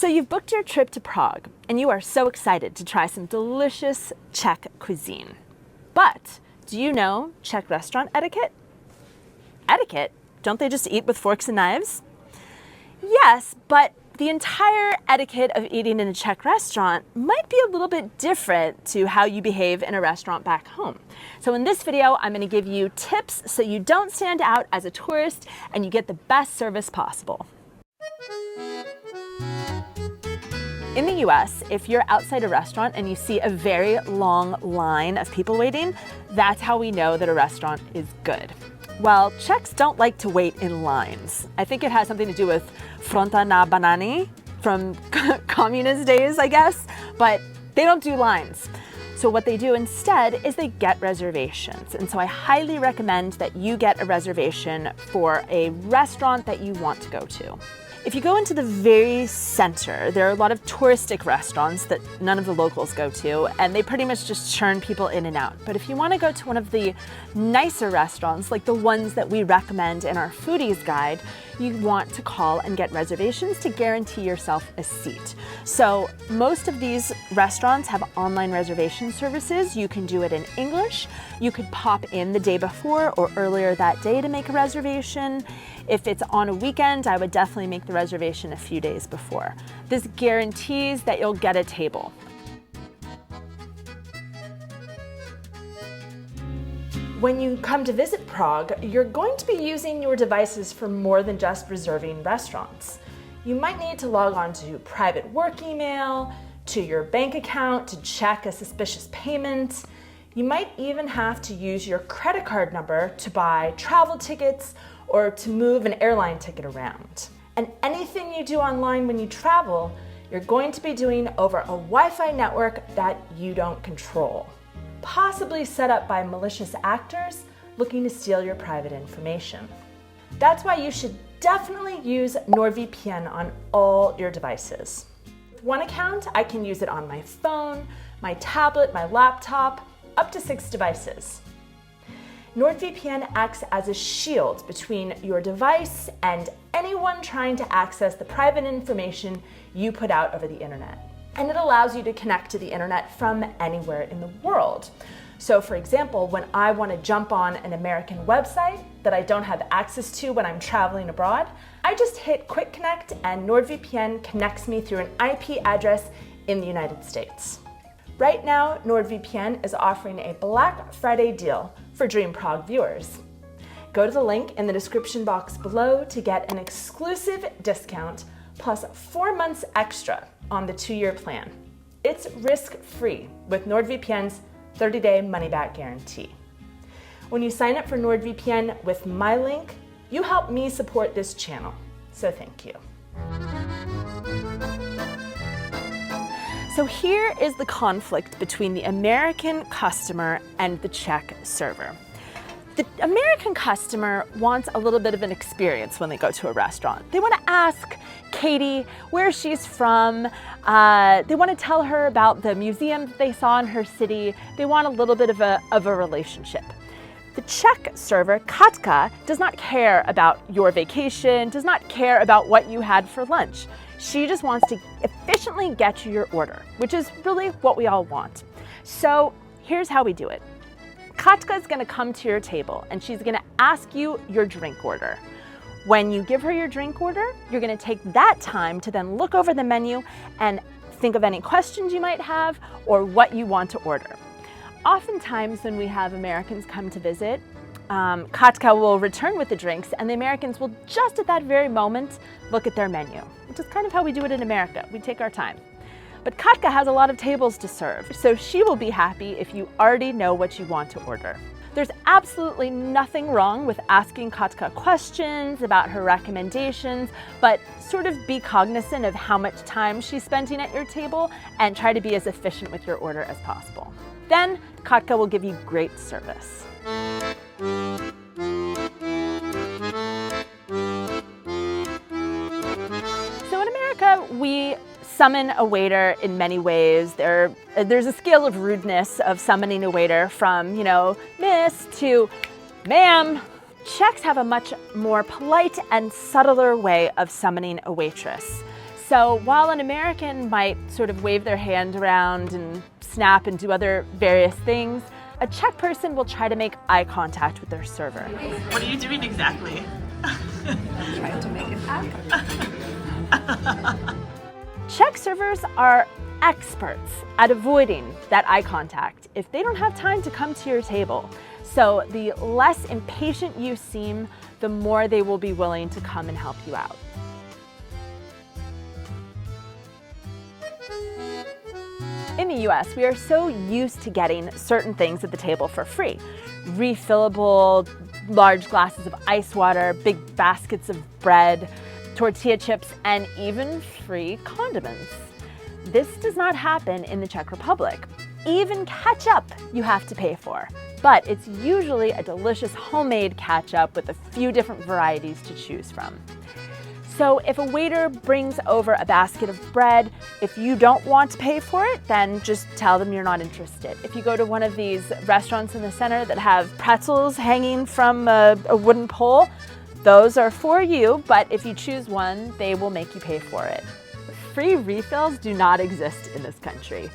So you've booked your trip to Prague, and you are so excited to try some delicious Czech cuisine. But do you know Czech restaurant etiquette? Etiquette? Don't they just eat with forks and knives? Yes, but the entire etiquette of eating in a Czech restaurant might be a little bit different to how you behave in a restaurant back home. So in this video, I'm going to give you tips so you don't stand out as a tourist and you get the best service possible. In the US, if you're outside a restaurant and you see a very long line of people waiting, that's how we know that a restaurant is good. Well, Czechs don't like to wait in lines. I think it has something to do with fronta na banany from communist days, I guess, but they don't do lines. So what they do instead is they get reservations. And so I highly recommend that you get a reservation for a restaurant that you want to go to. If you go into the very center, there are a lot of touristic restaurants that none of the locals go to, and they pretty much just churn people in and out. But if you want to go to one of the nicer restaurants, like the ones that we recommend in our foodies guide, you want to call and get reservations to guarantee yourself a seat. So most of these restaurants have online reservation services. You can do it in English. You could pop in the day before or earlier that day to make a reservation. If it's on a weekend, I would definitely make the reservation a few days before. This guarantees that you'll get a table. When you come to visit Prague, you're going to be using your devices for more than just reserving restaurants. You might need to log on to private work email, to your bank account to check a suspicious payment. You might even have to use your credit card number to buy travel tickets or to move an airline ticket around. And anything you do online when you travel, you're going to be doing over a Wi-Fi network that you don't control, possibly set up by malicious actors looking to steal your private information. That's why you should definitely use NordVPN on all your devices. With one account, I can use it on my phone, my tablet, my laptop, up to 6 devices. NordVPN acts as a shield between your device and anyone trying to access the private information you put out over the internet. And it allows you to connect to the internet from anywhere in the world. So for example, when I want to jump on an American website that I don't have access to when I'm traveling abroad, I just hit Quick Connect and NordVPN connects me through an IP address in the United States. Right now, NordVPN is offering a Black Friday deal for Dream Prague viewers. Go to the link in the description box below to get an exclusive discount plus 4 months extra on the 2-year plan. It's risk-free with NordVPN's 30-day money-back guarantee. When you sign up for NordVPN with my link, you help me support this channel, so thank you. So here is the conflict between the American customer and the Czech server. The American customer wants a little bit of an experience when they go to a restaurant. They want to ask Katie where she's from. They want to tell her about the museum that they saw in her city. They want a little bit of a relationship. The Czech server, Katka, does not care about your vacation, does not care about what you had for lunch. She just wants to efficiently get you your order, which is really what we all want. So here's how we do it. Katka is going to come to your table and she's going to ask you your drink order. When you give her your drink order, you're going to take that time to then look over the menu and think of any questions you might have or what you want to order. Oftentimes when we have Americans come to visit, Katka will return with the drinks and the Americans will just at that very moment look at their menu, which is kind of how we do it in America. We take our time. But Katka has a lot of tables to serve, so she will be happy if you already know what you want to order. There's absolutely nothing wrong with asking Katka questions about her recommendations, but sort of be cognizant of how much time she's spending at your table and try to be as efficient with your order as possible. Then Katka will give you great service. So in America, we summon a waiter in many ways. There's a scale of rudeness of summoning a waiter from, miss to ma'am. Czechs have a much more polite and subtler way of summoning a waitress. So while an American might sort of wave their hand around and snap and do other various things, a Czech person will try to make eye contact with their server. What are you doing exactly? Trying to make it happen. Czech servers are experts at avoiding that eye contact if they don't have time to come to your table. So the less impatient you seem, the more they will be willing to come and help you out. In the US, we are so used to getting certain things at the table for free. Refillable, large glasses of ice water, big baskets of bread, tortilla chips, and even free condiments. This does not happen in the Czech Republic. Even ketchup you have to pay for, but it's usually a delicious homemade ketchup with a few different varieties to choose from. So if a waiter brings over a basket of bread, if you don't want to pay for it, then just tell them you're not interested. If you go to one of these restaurants in the center that have pretzels hanging from a wooden pole, those are for you, but if you choose one, they will make you pay for it. Free refills do not exist in this country.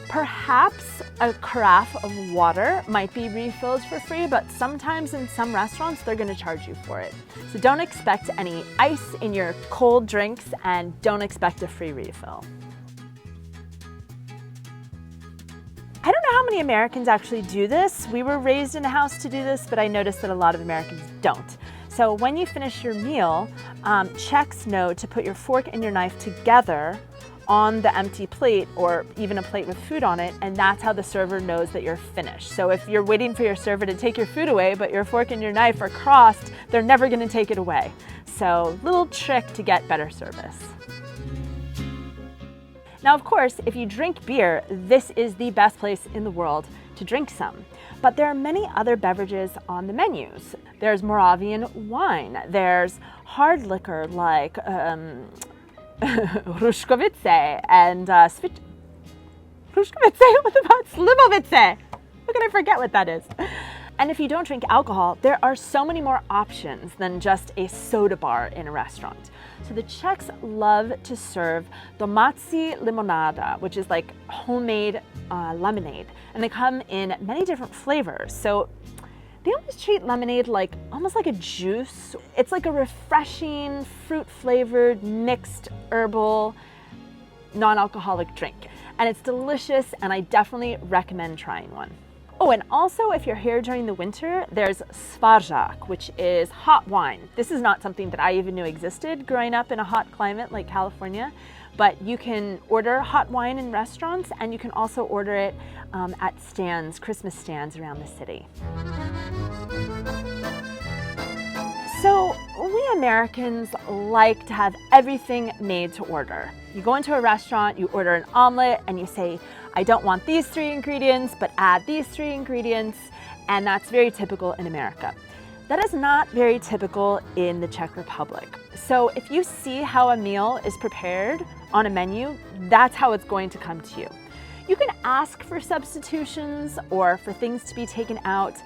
Perhaps a carafe of water might be refilled for free, but sometimes in some restaurants, they're gonna charge you for it. So don't expect any ice in your cold drinks and don't expect a free refill. I don't know how many Americans actually do this. We were raised in a house to do this, but I noticed that a lot of Americans don't. So when you finish your meal, Czechs know to put your fork and your knife together on the empty plate or even a plate with food on it, and that's how the server knows that you're finished. So if you're waiting for your server to take your food away, but your fork and your knife are crossed, they're never gonna take it away. So little trick to get better service. Now, of course, if you drink beer, this is the best place in the world to drink some. But there are many other beverages on the menus. There's Moravian wine, there's hard liquor like Ruszkovice and Ruszkovice, what about Slivovice? How can I forget what that is? And if you don't drink alcohol, there are so many more options than just a soda bar in a restaurant. So the Czechs love to serve domácí limonada, which is like homemade lemonade. And they come in many different flavors. So they almost treat lemonade like almost like a juice. It's like a refreshing, fruit-flavored, mixed herbal, non-alcoholic drink. And it's delicious, and I definitely recommend trying one. Oh, and also if you're here during the winter, there's Svařák, which is hot wine. This is not something that I even knew existed growing up in a hot climate like California, but you can order hot wine in restaurants, and you can also order it at stands, Christmas stands around the city. So we Americans like to have everything made to order. You go into a restaurant, you order an omelet, and you say, I don't want these 3 ingredients, but add these 3 ingredients, and that's very typical in America. That is not very typical in the Czech Republic. So if you see how a meal is prepared on a menu, that's how it's going to come to you. You can ask for substitutions or for things to be taken out,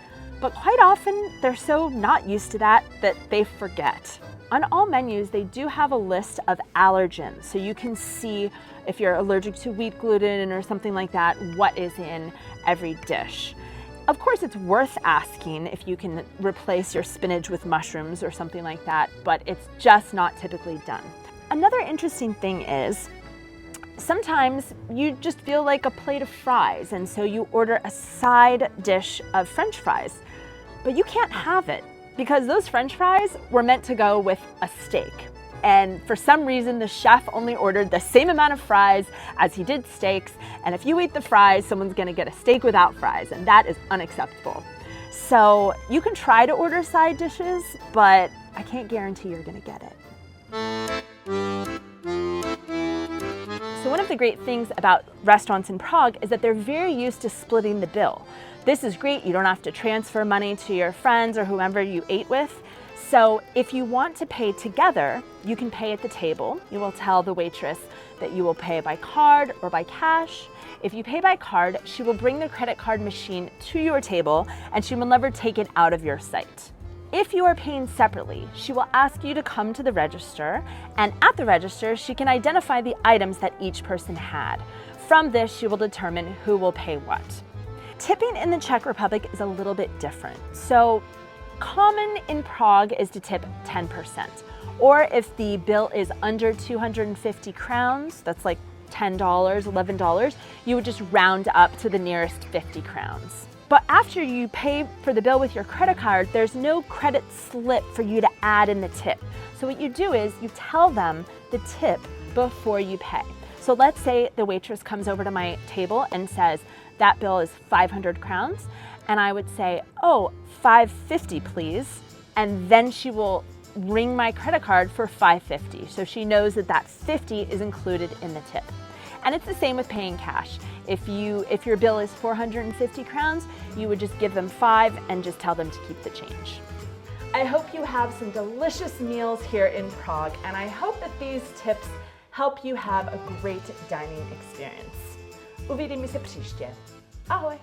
but quite often they're so not used to that they forget. On all menus, they do have a list of allergens, so you can see if you're allergic to wheat gluten or something like that, what is in every dish. Of course, it's worth asking if you can replace your spinach with mushrooms or something like that, but it's just not typically done. Another interesting thing is, sometimes you just feel like a plate of fries, and so you order a side dish of French fries, but you can't have it because those French fries were meant to go with a steak. And for some reason, the chef only ordered the same amount of fries as he did steaks. And if you eat the fries, someone's gonna get a steak without fries, and that is unacceptable. So you can try to order side dishes, but I can't guarantee you're gonna get it. So one of the great things about restaurants in Prague is that they're very used to splitting the bill. This is great, you don't have to transfer money to your friends or whoever you ate with. So if you want to pay together, you can pay at the table. You will tell the waitress that you will pay by card or by cash. If you pay by card, she will bring the credit card machine to your table and she will never take it out of your sight. If you are paying separately, she will ask you to come to the register, and at the register, she can identify the items that each person had. From this, she will determine who will pay what. Tipping in the Czech Republic is a little bit different. So common in Prague is to tip 10%. Or if the bill is under 250 crowns, that's like $10, $11, you would just round up to the nearest 50 crowns. But after you pay for the bill with your credit card, there's no credit slip for you to add in the tip. So what you do is you tell them the tip before you pay. So let's say the waitress comes over to my table and says, that bill is 500 crowns. And I would say, oh, 550 please. And then she will ring my credit card for 550. So she knows that that 50 is included in the tip. And it's the same with paying cash. If your bill is 450 crowns, you would just give them 5 and just tell them to keep the change. I hope you have some delicious meals here in Prague, and I hope that these tips help you have a great dining experience. Uvidíme se příště. Ahoj!